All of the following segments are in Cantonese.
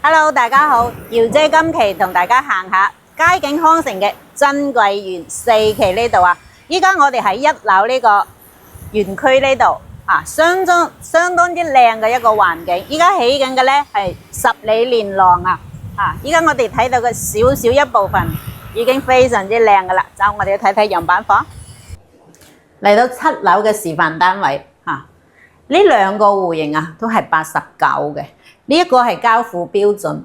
Hello， 大家好，瑤姐今期同大家行下佳景康城嘅珍貴園4期呢度啊！依家我哋喺1樓呢個園區呢度啊，相當之靚嘅一個環境。依家起緊嘅呢係十里連廊啊！依家我哋睇到嘅少少一部分已經非常之靚噶啦。走，我哋去睇睇樣板房。嚟到7樓嘅示範單位啊，呢兩個戶型啊都係89嘅。呢一個係交付標準，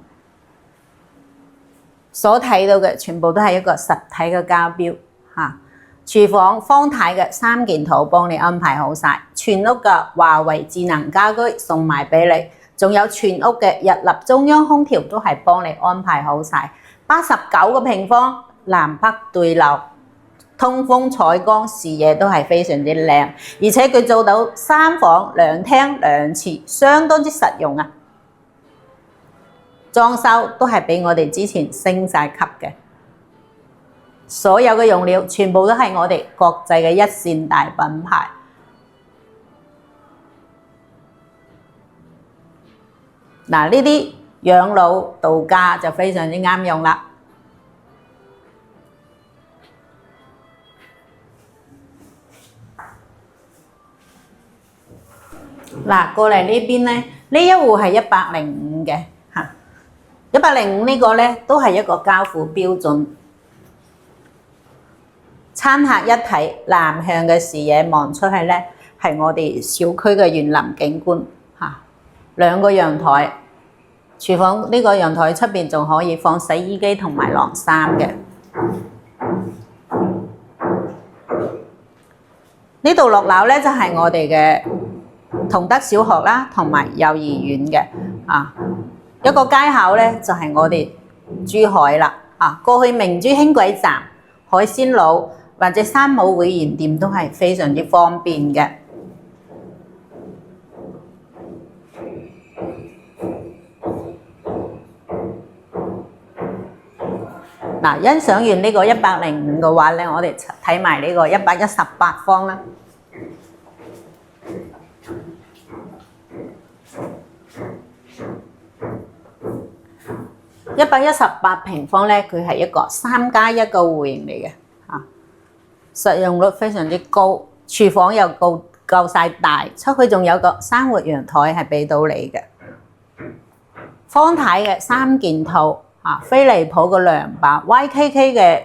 所睇到嘅全部都係一個實體嘅家標嚇。廚房方太嘅3件套幫你安排好晒，全屋嘅華為智能家居送埋俾你，仲有全屋嘅日立中央空調都係幫你安排好晒。89個平方，南北對流，通風採光，視野都係非常之靚，而且佢做到3房2廳2廚，相當之實用啊！裝修都係比我哋之前升晒級嘅，所有嘅用料全部都係我哋國際嘅一線大品牌。嗱，呢啲養老度假就非常之啱用啦。嗱，過嚟呢邊咧，呢一戶係105嘅。105呢個呢都係一個交付標準，餐客一體南向嘅視野望出去呢係我哋小區嘅園林景觀嚇。2個陽台，廚房呢個陽台出邊仲可以放洗衣機同埋晾衫嘅。呢度落樓呢就係我哋嘅同德小學啦，同埋幼兒園嘅啊。一個街口呢，就係我哋珠海啦，過去明珠輕軌站、海鮮路或者山姆會員店都係非常之方便嘅。嗱，欣賞完呢個105嘅話呢，我哋睇埋呢個118方啦。118平方呢，佢係一個3+1嘅戶型嚟嘅，實用率非常之高，廚房又夠晒大，出去仲有個生活陽台係俾到你嘅。方太嘅3件套，飛利浦嘅涼把 ，YKK 嘅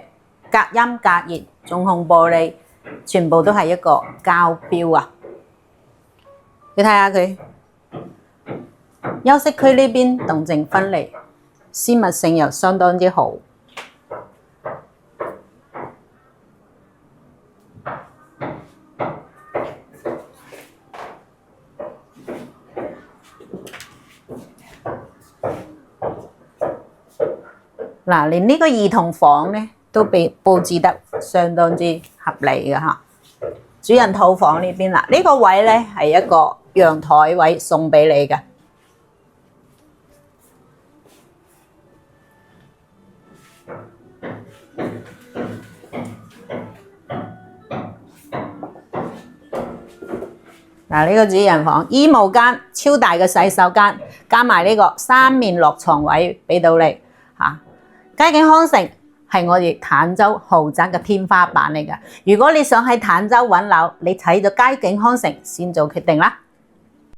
隔音隔熱中控玻璃，全部都係一個膠標啊！你睇下佢，休息區呢邊動靜分離。私密性又相當之好。嗱，連呢個兒童房呢都被佈置得相當之合理嘅嚇。主人套房呢邊啦，呢個位呢係一個陽台位送俾你嘅。嗱，呢個主人房，衣帽間、超大嘅洗手間，加埋呢個3面落床位俾到你嚇。佳景康城係我哋坦洲豪宅嘅天花板嚟㗎。如果你想喺坦洲揾樓，你睇咗佳景康城先做決定啦。